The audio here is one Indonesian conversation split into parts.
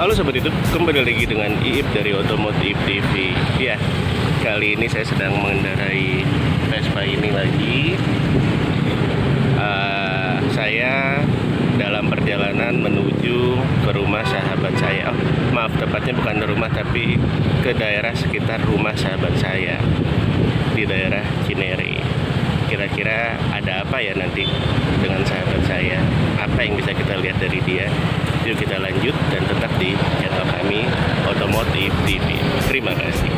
Halo Sobat YouTube, kembali lagi dengan Iip dari Otomotif TV. Ya, kali ini saya sedang mengendarai Vespa ini lagi. Saya dalam perjalanan menuju ke rumah sahabat saya. Maaf, tepatnya bukan rumah tapi ke daerah sekitar rumah sahabat saya di daerah Cinere. Kira-kira ada apa ya nanti dengan sahabat saya? Apa yang bisa kita lihat dari dia? Yuk kita lanjut dan tetap di channel kami Otomotif TV. Terima kasih.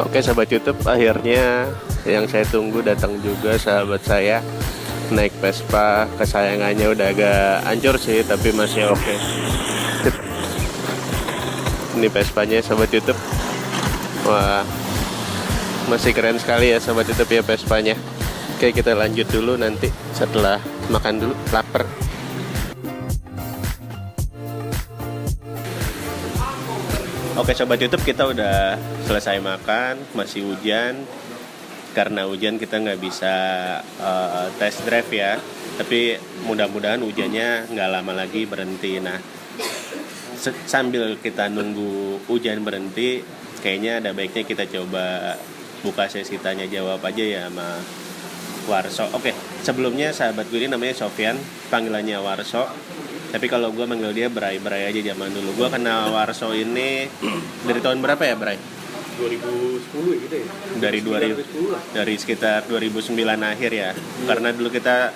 Oke sahabat YouTube, akhirnya yang saya tunggu datang juga sahabat saya. Naik Vespa kesayangannya udah agak hancur sih, tapi masih oke. Ini Vespanya sahabat YouTube. Wah, masih keren sekali ya sahabat YouTube ya Vespanya. Oke, kita lanjut dulu nanti setelah makan dulu, lapar. Oke sobat YouTube, kita udah selesai makan, masih hujan. Karena hujan kita nggak bisa test drive ya. Tapi mudah-mudahan hujannya nggak lama lagi berhenti. Nah, sambil kita nunggu hujan berhenti, kayaknya ada baiknya kita coba buka sesi tanya jawab aja ya sama Warso. Oke, sebelumnya sahabat gue ini namanya Sofyan, panggilannya Warso. Tapi kalau gue manggil dia Bray aja zaman dulu. Gue kenal Warso ini dari tahun berapa ya, Bray? 2010 gitu ya. Dari sekitar 2009 akhir ya. Karena dulu kita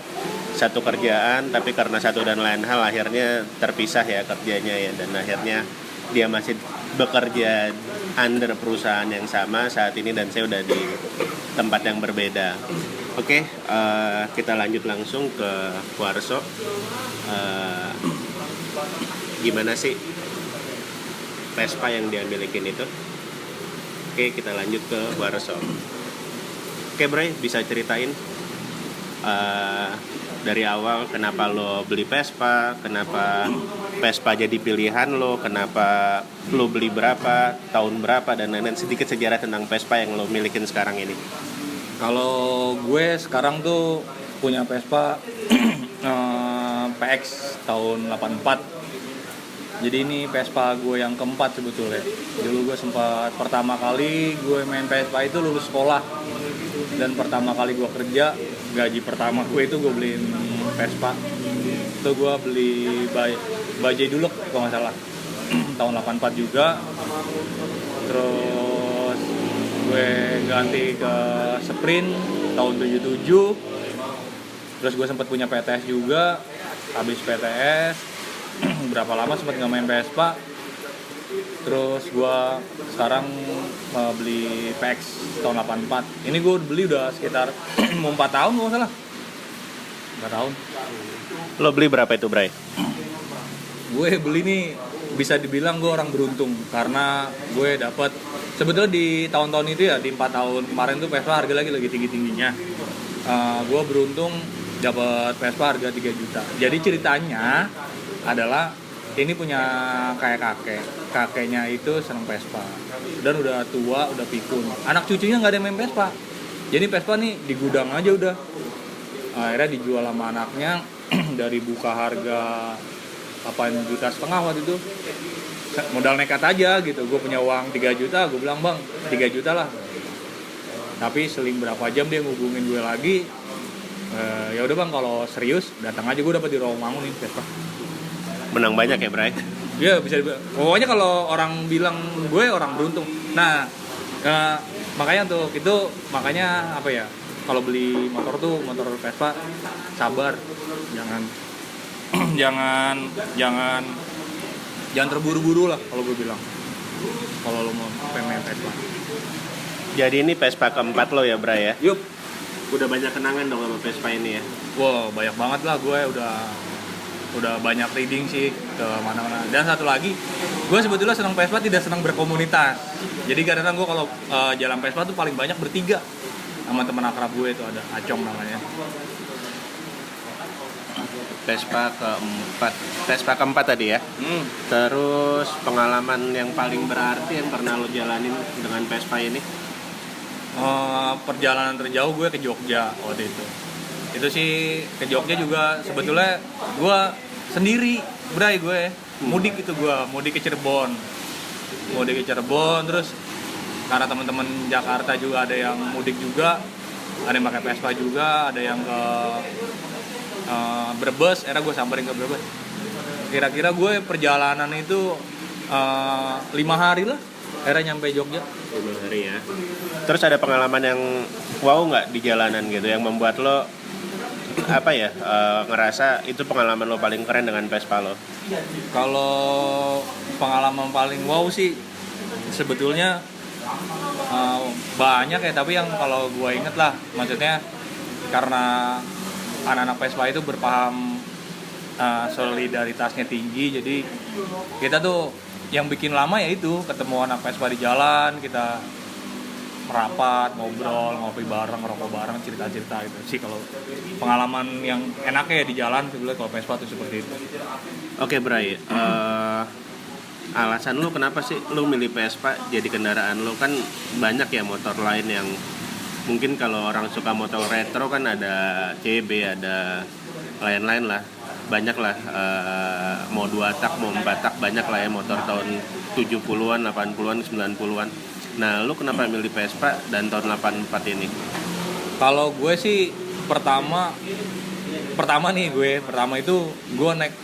satu kerjaan, tapi karena satu dan lain hal akhirnya terpisah ya kerjanya ya, dan akhirnya dia masih bekerja under perusahaan yang sama saat ini dan saya udah di tempat yang berbeda. Oke, kita lanjut langsung ke Warso. Gimana sih Vespa yang dia milikin itu? Oke, kita lanjut ke Warso. Oke, Bray, bisa ceritain dari awal kenapa lo beli Vespa, kenapa Vespa jadi pilihan lo, kenapa lo beli berapa, tahun berapa, dan lain-lain. Sedikit sejarah tentang Vespa yang lo milikin sekarang ini. Kalau gue sekarang tuh punya Vespa PX tahun 84. Jadi ini Vespa gue yang keempat sebetulnya. Dulu gue sempat pertama kali gue main Vespa itu lulus sekolah. Dan pertama kali gue kerja, gaji pertama gue itu gue beliin Vespa. Itu gue beli Bajaj dulu kalau nggak salah. Tahun 84 juga. Terus gue ganti ke Sprint tahun 77. Terus gue sempat punya PTS juga. Habis PTS berapa lama sempat nggak main Vespa. Terus gue sekarang beli PX tahun 84. Ini gue beli udah sekitar mau 4 tahun kalau nggak salah. 4 tahun. Lo beli berapa itu, Bray? Gue beli nih bisa dibilang gue orang beruntung karena gue dapat sebetulnya di tahun-tahun itu ya, di 4 tahun kemarin tuh Vespa harga lagi tinggi-tingginya. Gue beruntung dapat Vespa harga 3 juta. Jadi ceritanya adalah ini punya kayak kakeknya itu seneng Vespa dan udah tua, udah pikun. Anak cucunya nggak ada yang main Vespa. Jadi Vespa nih di gudang aja udah. Akhirnya dijual sama anaknya dari buka harga 8,5 juta waktu itu. Modal nekat aja gitu. Gue punya uang 3 juta, gue bilang bang 3 juta lah. Tapi seling berapa jam dia ngubungin gue lagi. Ya udah bang, kalau serius datang aja, gue dapat di Rawamangun nih Vespa. Menang banyak ya, Bray? Iya bisa dibilang. Pokoknya kalau orang bilang gue orang beruntung. Nah, makanya untuk itu makanya apa ya? Kalau beli motor tuh motor Vespa sabar, jangan terburu-buru lah kalau gue bilang. Kalau lo mau main Vespa. Jadi ini Vespa keempat lo ya, Bray ya? Yup. Udah banyak kenangan dong sama Vespa ini ya? Wow, banyak banget lah, gue udah banyak reading sih ke mana-mana. Dan satu lagi, gue sebetulnya senang Vespa tidak senang berkomunitas. Jadi kadang-kadang gue kalau jalan Vespa tuh paling banyak bertiga sama teman akrab gue, itu ada Acong namanya. Vespa keempat tadi ya? Terus pengalaman yang paling berarti yang pernah lo jalanin dengan Vespa ini? Perjalanan terjauh gue ke Jogja waktu itu. Itu sih ke Jogja juga sebetulnya gue sendiri, Bray, gue mudik itu, gue mudik ke Cirebon. Terus karena teman-teman Jakarta juga ada yang mudik juga, ada yang pakai Vespa juga, ada yang ke Brebes, era gue samperin ke Brebes. Kira-kira gue perjalanan itu 5 hari lah, era nyampe Jogja. 5 hari ya. Terus ada pengalaman yang wow nggak di jalanan gitu, yang membuat lo apa ya, ngerasa itu pengalaman lo paling keren dengan Vespa lo? Kalau pengalaman paling wow sih sebetulnya banyak ya, tapi yang kalau gue inget lah, maksudnya karena anak-anak Vespa itu berpaham solidaritasnya tinggi, jadi kita tuh yang bikin lama ya itu ketemu anak Vespa di jalan, kita merapat, ngobrol, ngopi bareng, ngerokok bareng, cerita-cerita gitu sih. Kalau pengalaman yang enaknya ya di jalan sebenarnya kalau Vespa tuh seperti itu. Oke, Bray, alasan lu kenapa sih lu milih Vespa jadi kendaraan lu? Kan banyak ya motor lain yang mungkin kalau orang suka motor retro kan ada CB, ada lain-lain lah, banyak lah, mau 2 tak, mau 4 tak, banyak lah ya motor tahun 70-an, 80-an, 90-an. Nah, lu kenapa milih Vespa dan tahun 84 ini? Kalau gue sih pertama itu gue naik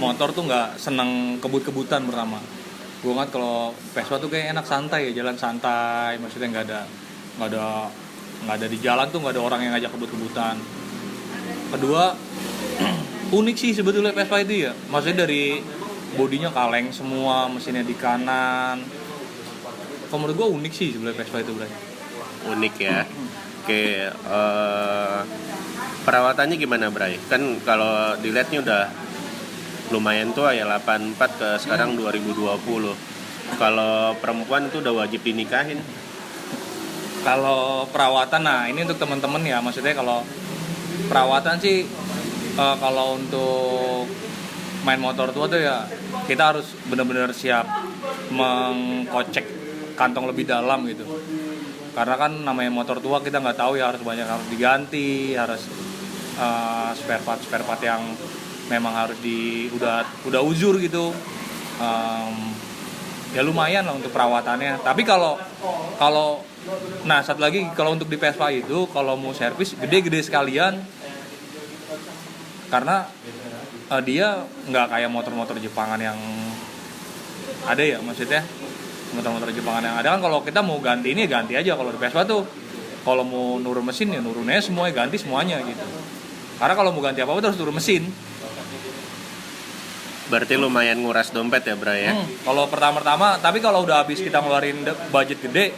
motor tuh nggak seneng kebut-kebutan. Pertama gue ngeliat kalau Vespa tuh kayak enak, santai ya, jalan santai, maksudnya nggak ada di jalan tuh nggak ada orang yang ngajak kebut-kebutan. Kedua, unik sih sebetulnya Vespa itu ya, maksudnya dari bodinya kaleng semua, mesinnya di kanan. Kalau menurut gue unik sih sebenarnya Vespa itu, Bray. Unik ya. Oke, perawatannya gimana, Bray? Kan kalau dilihatnya udah lumayan tua ya, 84 ke sekarang 2020. Kalau perempuan itu udah wajib dinikahin. Kalau perawatan, nah ini untuk teman-teman ya, maksudnya kalau perawatan sih kalau untuk main motor tua tuh ya kita harus benar-benar siap mengkocek kantong lebih dalam gitu, karena kan namanya motor tua kita nggak tahu ya, harus diganti, harus spare part yang memang harus udah uzur gitu. Ya lumayan lah untuk perawatannya. Tapi kalau nah satu lagi, kalau untuk di Vespa itu kalau mau servis gede-gede sekalian, karena dia nggak kayak motor-motor Jepangan yang ada ya, maksudnya motor-motor Jepangan yang ada kan kalau kita mau ganti ini ganti aja. Kalau di Vespa tuh kalau mau nurun mesin ya nurunnya semuanya, ganti semuanya gitu. Karena kalau mau ganti apa-apa terus turun mesin. Berarti lumayan nguras dompet ya, Bray ya? Kalau pertama-tama, tapi kalau udah habis kita ngeluarin budget gede,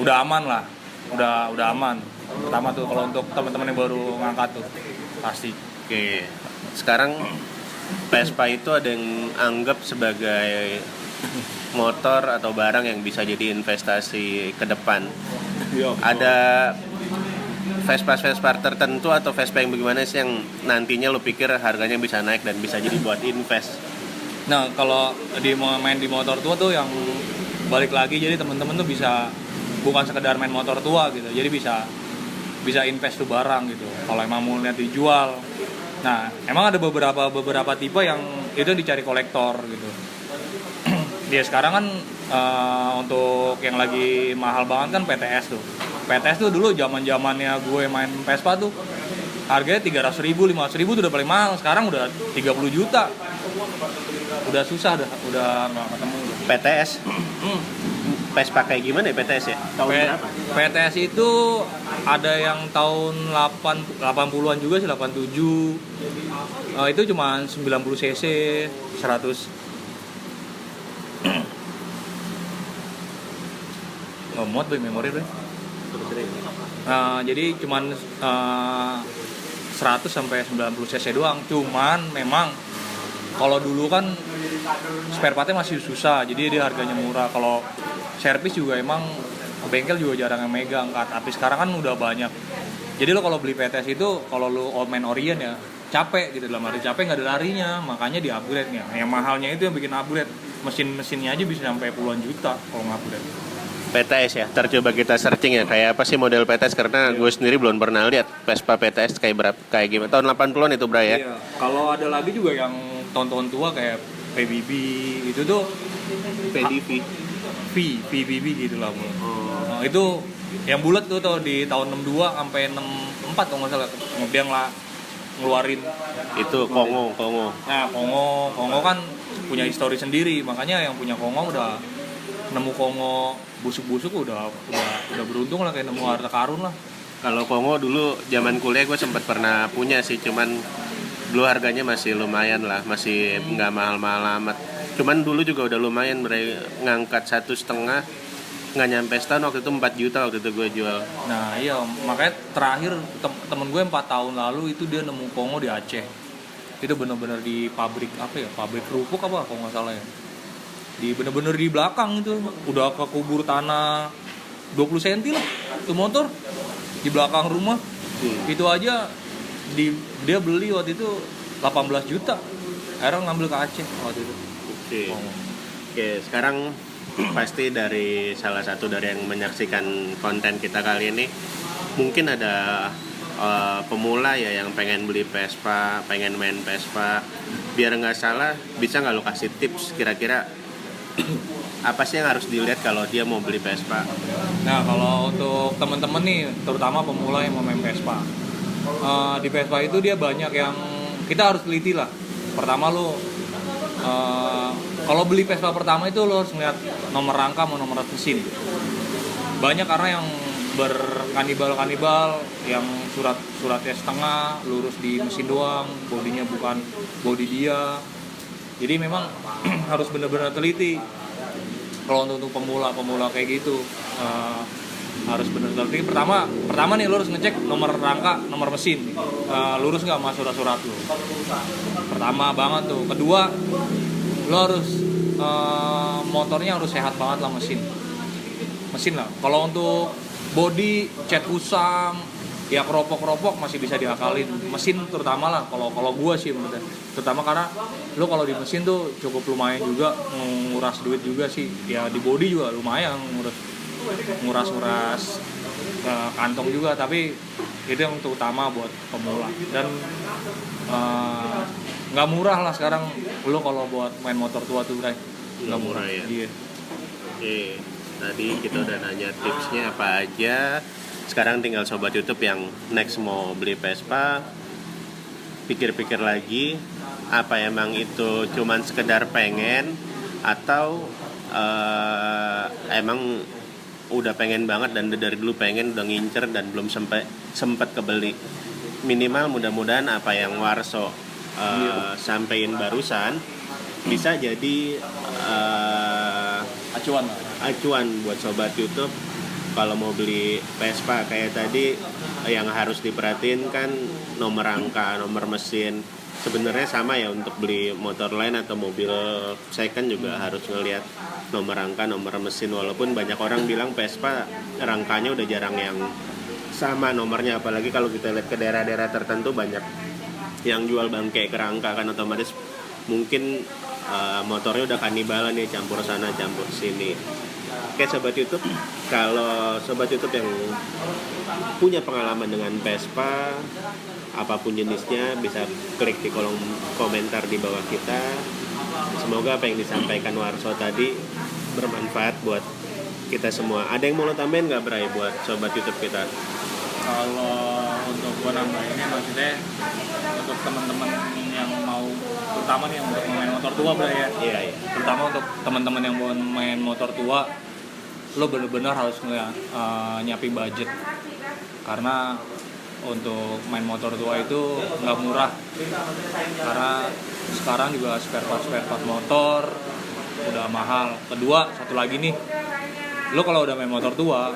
udah aman lah, udah aman. Pertama tuh kalau untuk teman-teman yang baru ngangkat tuh pasti. Oke, sekarang Vespa itu ada yang anggap sebagai motor atau barang yang bisa jadi investasi ke depan. Ada Vespa tertentu atau Vespa yang bagaimana sih yang nantinya lo pikir harganya bisa naik dan bisa jadi buat invest? Nah, kalau main di motor tua tuh yang balik lagi, jadi teman-teman tuh bisa bukan sekedar main motor tua gitu, jadi bisa invest tuh barang gitu. Kalau emang mau lihat dijual, nah emang ada beberapa tipe yang itu dicari kolektor gitu. Dia sekarang kan untuk yang lagi mahal banget kan PTS tuh. PTS tuh dulu zaman-zamannya gue main Vespa tuh harganya 300.000, 500.000 tuh udah paling mahal. Sekarang udah 30 juta. Udah susah udah nggak ketemu. PTS? Vespa kayak gimana ya PTS ya? Tahun berapa? PTS itu ada yang tahun 80-an juga sih, 87. Itu cuma 90 cc, 100 ngemot boy, memori boy. Jadi cuman 100 sampai 90 cc doang. Cuman memang kalau dulu kan spare partnya masih susah, jadi dia harganya murah. Kalau servis juga emang bengkel juga jarang yang megang. Tapi sekarang kan udah banyak. Jadi lo kalau beli PTS itu kalau lo main Orient ya capek gitu, dalam arti capek nggak ada larinya, makanya di upgrade nya. Yang mahalnya itu yang bikin upgrade, mesinnya aja bisa sampai puluhan juta kalau nggak upgrade. PTS ya. Ntar coba kita searching ya kayak apa sih model PTS karena gue sendiri belum pernah lihat Vespa PTS kayak gimana. Tahun 80-an itu, Bray ya. Iya. Kalau ada lagi juga yang tahun-tahun tua kayak PBB itu tuh PDV. PBB gitu lah. Nah, itu yang bulat tuh di tahun 62 sampai 64 kalau nggak salah ngebiang lah ngeluarin Itu Kongo. Nah, Kongo kan punya histori sendiri, makanya yang punya Kongo udah nemu Kongo busuk-busuk udah beruntung lah, kayak nemu harta karun lah. Kalau Kongo dulu zaman kuliah gue sempat pernah punya sih, cuman dulu harganya masih lumayan lah, masih nggak mahal-mahal amat. Cuman dulu juga udah lumayan, ngangkat 1,5, nggak nyampe setahun waktu itu 4 juta waktu itu gue jual. Nah iya, makanya terakhir temen gue 4 tahun lalu itu dia nemu Kongo di Aceh. Itu bener-bener di pabrik pabrik kerupuk apa kalau nggak salah ya. Bener-bener di belakang itu udah ke kubur tanah 20 cm lah itu motor di belakang rumah. Itu aja dia beli waktu itu 18 juta. Akhirnya ngambil ke Aceh waktu itu. Oke, sekarang pasti dari salah satu dari yang menyaksikan konten kita kali ini mungkin ada pemula ya yang pengen beli Vespa, pengen main Vespa. Biar nggak salah, bisa nggak lo kasih tips kira-kira apa sih yang harus dilihat kalau dia mau beli Vespa? Nah, kalau untuk teman-teman nih, terutama pemula yang mau main Vespa, di Vespa itu dia banyak yang kita harus teliti lah. Pertama lo, kalau beli Vespa pertama itu lo harus ngeliat nomor rangka sama nomor mesin. Banyak karena yang berkanibal yang suratnya setengah, lurus di mesin doang, bodinya bukan bodi dia. Jadi memang harus benar-benar teliti. Kalau untuk pemula kayak gitu harus benar-benar teliti. Pertama nih lo harus ngecek nomor rangka, nomor mesin, lurus nggak sama surat-surat lo. Pertama banget tuh. Kedua, lo harus motornya harus sehat banget lah, mesin lah. Kalau untuk body cat kusam ya keropok masih bisa diakalin. Mesin terutama lah kalau gue sih menurutnya, terutama karena lo kalau di mesin tuh cukup lumayan juga nguras duit juga sih ya. Di body juga lumayan nguras kantong juga, tapi itu yang terutama buat pemula. Dan nggak murah lah sekarang lo kalau buat main motor tua tuh, nggak murah ya. Iya. Oke, tadi kita udah nanya tipsnya apa aja. Sekarang tinggal sobat YouTube yang next mau beli Vespa, pikir-pikir lagi apa emang itu cuman sekedar pengen atau emang udah pengen banget dan dari dulu pengen, udah ngincer dan belum sempet kebeli. Minimal mudah-mudahan apa yang Warso sampein barusan bisa jadi acuan buat sobat YouTube kalau mau beli Vespa. Kayak tadi yang harus diperhatiin kan nomor rangka, nomor mesin. Sebenarnya sama ya untuk beli motor lain atau mobil second juga harus ngelihat nomor rangka, nomor mesin. Walaupun banyak orang bilang Vespa rangkanya udah jarang yang sama nomornya, apalagi kalau kita lihat ke daerah-daerah tertentu banyak yang jual bangkai ke rangka kan, otomatis mungkin motornya udah kanibalan nih, campur sana campur sini. Oke sobat YouTube, kalau sobat YouTube yang punya pengalaman dengan Vespa apapun jenisnya bisa klik di kolom komentar di bawah kita. Semoga apa yang disampaikan Warso tadi bermanfaat buat kita semua. Ada yang mau lo tambahin nggak, Bray, buat sobat YouTube kita? Kalau untuk gua nambahinnya maksudnya untuk teman-teman yang mau, terutama nih yang untuk main motor tua, Bray ya. Iya. Terutama untuk teman-teman yang mau main motor tua, lo benar-benar harus nyiapin budget. Karena untuk main motor tua itu nggak murah. Karena sekarang juga spare part motor udah mahal. Kedua, satu lagi nih, lo kalau udah main motor tua,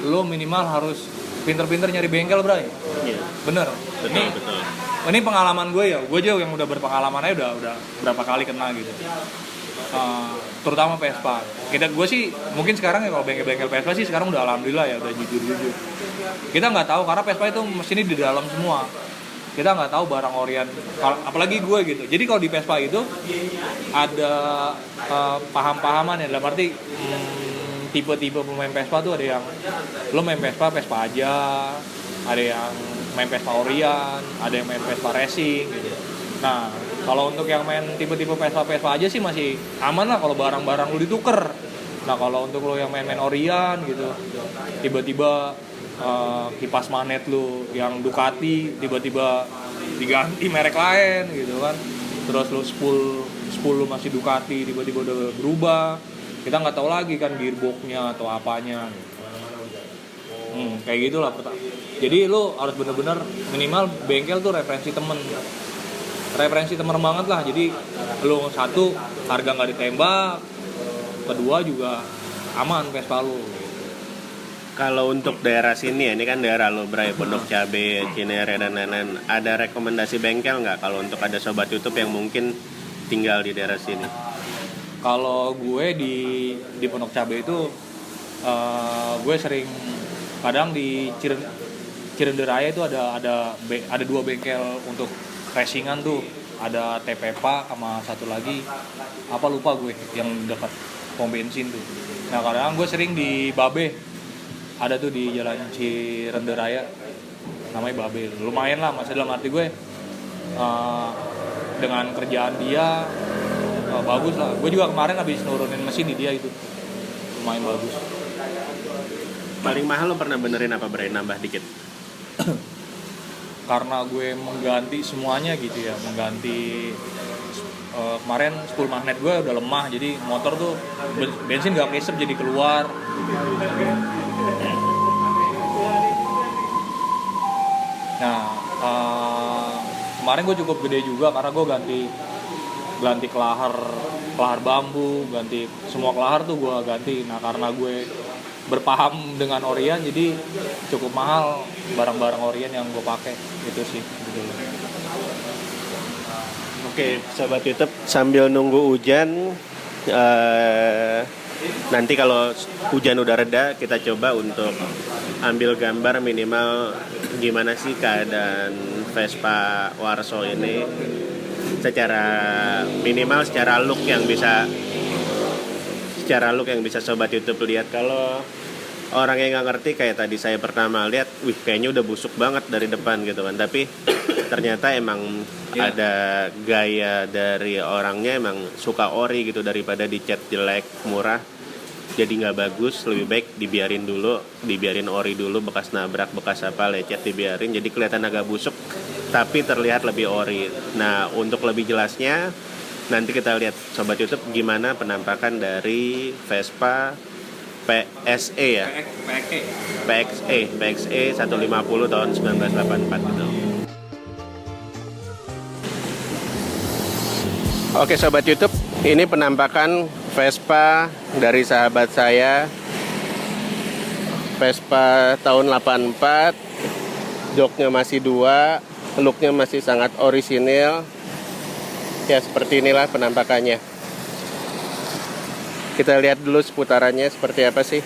lo minimal harus pinter-pinter nyari bengkel, Bray. Iya. Bener. Betul. Ini pengalaman gue ya. Gue juga yang udah berpengalaman aja udah berapa kali kena gitu. Terutama Vespa. Gue sih mungkin sekarang ya kalau bengkel-bengkel Vespa sih sekarang udah alhamdulillah ya, udah jujur. Kita nggak tahu karena Vespa itu mesinnya di dalam semua. Kita nggak tahu barang orian, apalagi gue gitu. Jadi kalau di Vespa itu ada paham-pahaman ya, dalam arti tipe-tipe pemain Vespa tuh ada yang lo main Vespa aja, ada yang main Vespa Orion, ada yang main Vespa Racing gitu. Nah, kalau untuk yang main tipe-tipe Vespa aja sih masih aman lah kalau barang-barang lu dituker. Nah, kalau untuk lo yang main Orion gitu, tiba-tiba kipas manet lu yang Ducati tiba-tiba diganti merek lain gitu kan. Terus lu spool lu masih Ducati tiba-tiba udah berubah. Kita nggak tahu lagi kan gearboxnya atau apanya. Kayak gitulah pertama. Jadi lu harus bener-bener minimal bengkel tuh referensi temen banget lah. Jadi lu satu harga nggak ditembak, kedua juga aman Vespa lu. Kalau untuk daerah sini ya, ini kan daerah lo Bray, Pondok Cabe, Cinere dan lain-lain, ada rekomendasi bengkel nggak kalau untuk ada sobat YouTube yang mungkin tinggal di daerah sini? Kalau gue di Pondok Cabe itu gue sering kadang di Cirenderaya itu ada 2 bengkel untuk racingan tuh, ada TPPA sama satu lagi apa lupa gue yang dekat pom bensin tuh. Nah kadang gue sering di Babe, ada tuh di Jalan Cirenderaya namanya Babe, lumayan lah masih dalam arti gue dengan kerjaan dia bagus lah. Gue juga kemarin habis nurunin mesin di dia itu lumayan bagus. Paling mahal lo pernah benerin apa Bray, nambah dikit? Karena gue mengganti semuanya gitu ya, mengganti kemarin spool magnet gue udah lemah, jadi motor tuh bensin gak kesep jadi keluar. Nah kemarin gue cukup gede juga karena gue ganti kelahar bambu, ganti semua kelahar tuh gue ganti. Nah karena gue berpaham dengan Orion jadi cukup mahal barang-barang Orion yang gue pakai gitu sih gitu. Oke, sobat YouTube, sambil nunggu hujan, nanti kalau hujan udah reda kita coba untuk ambil gambar minimal gimana sih keadaan Vespa Warso ini secara minimal, secara look yang bisa sobat YouTube lihat. Kalau orang yang nggak ngerti kayak tadi saya pertama lihat, wih kayaknya udah busuk banget dari depan gitu kan, tapi ternyata emang ada gaya dari orangnya, emang suka ori gitu, daripada dicat jelek murah jadi nggak bagus, lebih baik dibiarin ori dulu, bekas nabrak, bekas apa lecet dibiarin, jadi kelihatan agak busuk tapi terlihat lebih ori. Nah untuk lebih jelasnya nanti kita lihat sobat YouTube gimana penampakan dari Vespa PSE ya, PXE 150 tahun 1984 gitu. Oke sobat YouTube, ini penampakan Vespa dari sahabat saya, Vespa tahun 84, joknya masih 2, looknya masih sangat orisinil. Ya seperti inilah penampakannya. Kita lihat dulu seputarannya seperti apa sih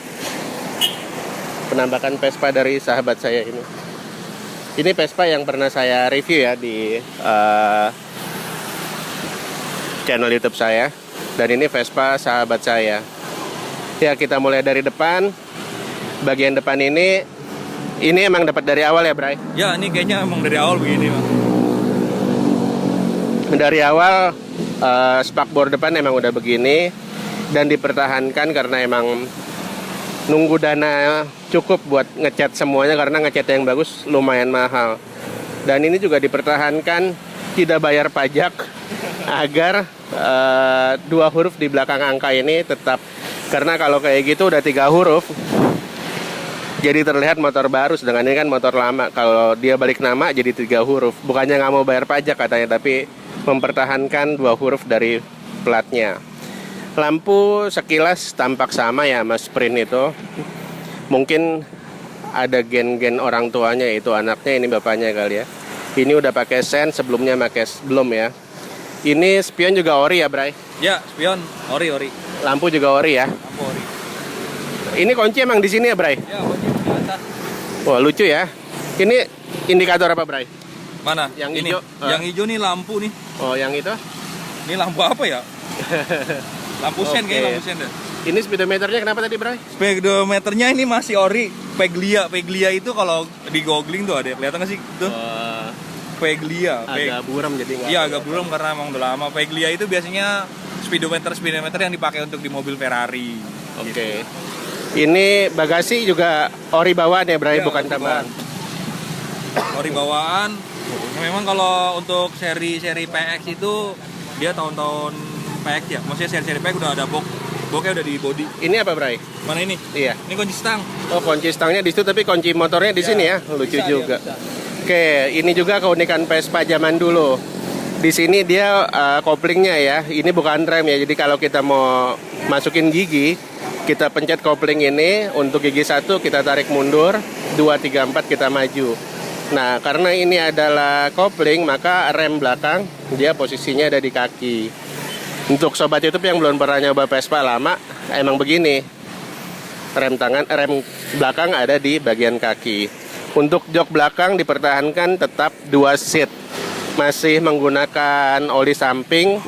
penampakan Vespa dari sahabat saya ini. Ini Vespa yang pernah saya review ya di channel YouTube saya. Dan ini Vespa sahabat saya. Ya kita mulai dari depan. Bagian depan ini emang dapat dari awal ya Bray? Ya ini kayaknya emang dari awal begini Bang. Dari awal spakbor depan emang udah begini dan dipertahankan karena emang nunggu dana cukup buat ngecat semuanya, karena ngecat yang bagus lumayan mahal. Dan ini juga dipertahankan tidak bayar pajak agar 2 huruf di belakang angka ini tetap, karena kalau kayak gitu udah 3 huruf jadi terlihat motor baru, sedangkan ini kan motor lama. Kalau dia balik nama jadi 3 huruf, bukannya nggak mau bayar pajak katanya, tapi mempertahankan 2 huruf dari platnya. Lampu sekilas tampak sama ya mas Sprint itu. Mungkin ada gen-gen orang tuanya, itu anaknya ini bapaknya kali ya. Ini udah pakai sen, sebelumnya pakai belum ya. Ini spion juga ori ya Bray? Ya spion ori. Lampu juga ori ya? Lampu ori. Ini kunci emang di sini ya Bray? Ya kunci di atas. Wah lucu ya. Ini indikator apa Bray? Mana? Yang ini hijau. Yang hijau nih lampu nih. Oh yang itu? Ini lampu apa ya? Lampu sen Oke. kayaknya, lampu sen deh. Ini speedometernya kenapa tadi, Bray? Speedometernya ini masih ori Paglia. Paglia itu kalau di googling tuh ada kelihatan nggak sih? Tuh. Paglia. Agak buram jadi nggak. Iya agak buram karena emang udah lama. Paglia itu biasanya speedometer yang dipakai untuk di mobil Ferrari. Oke. Gitu. Ini bagasi juga ori bawaan ya, Bray, Iya, bukan tambahan. Ori bawaan. Memang kalau untuk seri PX itu dia tahun-tahun PX ya. Maksudnya seri PX udah ada boknya udah di body. Ini apa, Bray? Mana ini? Iya. Ini kunci stang. Oh, kunci stangnya di situ tapi kunci motornya di sini ya. Lucu Bisa, juga. bisa. Oke, ini juga keunikan Vespa zaman dulu. Di sini dia koplingnya ya. Ini bukan rem ya. Jadi kalau kita mau masukin gigi, kita pencet kopling ini. Untuk gigi 1 kita tarik mundur, 2, 3, 4 kita maju. Nah, karena ini adalah kopling, maka rem belakang dia posisinya ada di kaki. Untuk sobat YouTube yang belum pernah nyoba Vespa lama, emang begini. Rem belakang ada di bagian kaki. Untuk jok belakang dipertahankan tetap 2 seat. Masih menggunakan oli samping.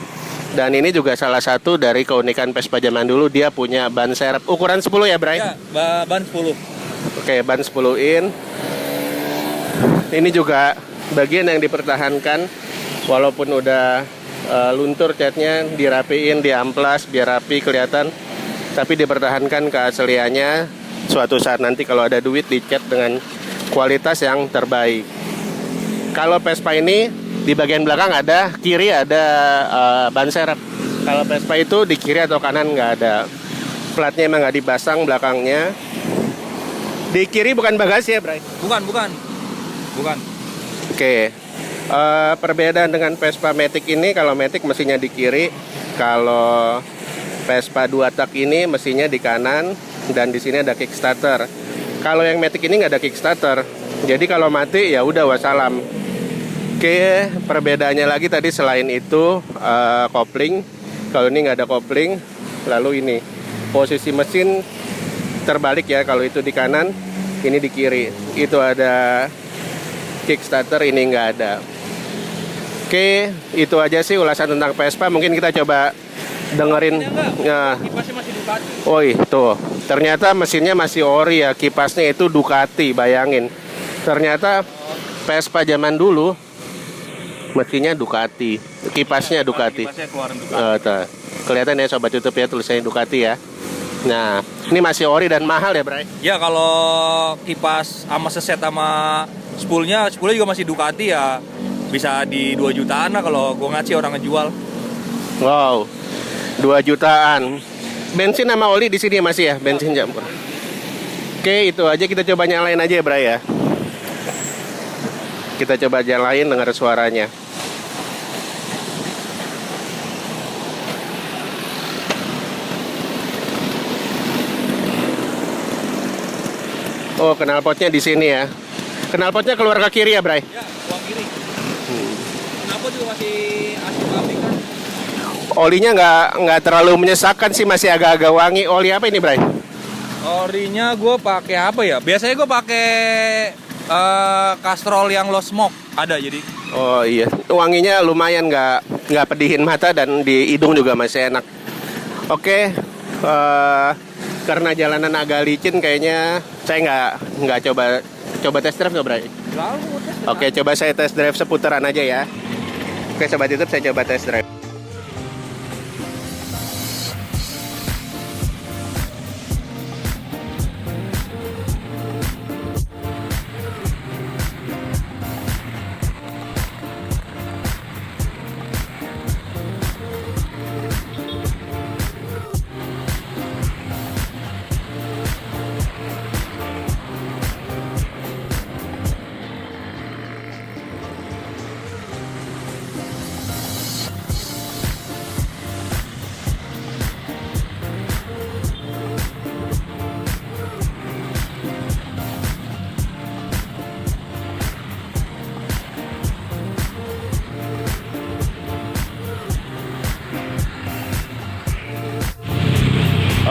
Dan ini juga salah satu dari keunikan Vespa zaman dulu, dia punya ban serep. Ukuran 10 ya, Bray? Ya, ban 10. Oke, ban 10 in. Ini juga bagian yang dipertahankan walaupun udah luntur catnya, dirapiin, diamplas biar rapi kelihatan, tapi dipertahankan keasliannya. Suatu saat nanti kalau ada duit dicat dengan kualitas yang terbaik. Kalau Vespa ini di bagian belakang ada, kiri ada ban serep. Kalau Vespa itu di kiri atau kanan nggak ada. Platnya emang nggak dipasang belakangnya. Di kiri bukan bagasi ya, Bray? Bukan. Oke. Perbedaan dengan Vespa Matic ini, kalau Matic mesinnya di kiri, kalau Vespa 2 tak ini mesinnya di kanan dan di sini ada kickstarter. Kalau yang Matic ini nggak ada kickstarter, jadi kalau mati ya udah wassalam. Oke, perbedaannya lagi tadi selain itu kopling. Kalau ini nggak ada kopling, lalu ini posisi mesin terbalik ya. Kalau itu di kanan, ini di kiri. Itu ada kickstarter, ini nggak ada. Oke, itu aja sih ulasan tentang Vespa. Mungkin kita coba dengerin. Ya. Kipasnya masih Ducati. Oh, tuh. Ternyata mesinnya masih ori ya. Kipasnya itu Ducati, bayangin. Ternyata Vespa zaman dulu mesinnya Ducati, kipasnya Ducati. Kipasnya keluaran Ducati. Kelihatan ya sobat YouTube ya, tulisannya Ducati ya. Nah, ini masih ori dan mahal ya, Bray? Ya kalau kipas sama seset sama spoolnya juga masih Ducati ya. Bisa di 2 jutaan lah kalau gue ngasih orang ngejual. Wow, 2 jutaan. Bensin sama oli di sini masih ya, bensin campur. Oke, itu aja, kita coba nyalain aja ya, Bray ya. Kita coba nyalain, dengar suaranya. Oh, knalpotnya di sini ya. Knalpotnya keluar ke kiri ya, Bray? Ya, keluar kiri. Kenapa juga masih asli pabrikan? Olinya nggak terlalu menyesakkan sih, masih agak-agak wangi. Oli apa ini, Bray? Orinya gue pakai apa ya? Biasanya gue pakai Castrol yang low smoke ada jadi. Oh iya, wanginya lumayan, nggak pedihin mata dan di hidung juga masih enak. Oke, karena jalanan agak licin kayaknya saya nggak coba test drive nggak, Bray? Oke, coba saya test drive seputaran aja ya. Oke, sobat YouTube, saya coba test drive.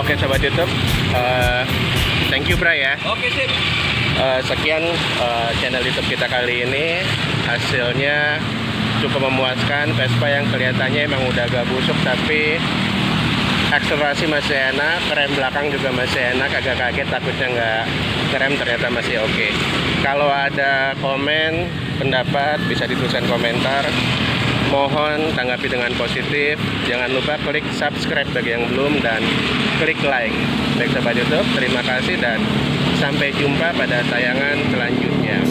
Oke, sobat YouTube, thank you, Bray ya. Oke sip. Sekian channel YouTube kita kali ini. Hasilnya cukup memuaskan. Vespa yang kelihatannya emang udah agak busuk, tapi akselerasi masih enak, rem belakang juga masih enak, agak kaget takutnya nggak ngerem, ternyata masih oke. Kalau ada komen, pendapat bisa dituliskan komentar. Mohon tanggapi dengan positif. Jangan lupa klik subscribe bagi yang belum dan klik like. Baik sobat YouTube, terima kasih dan sampai jumpa pada tayangan selanjutnya.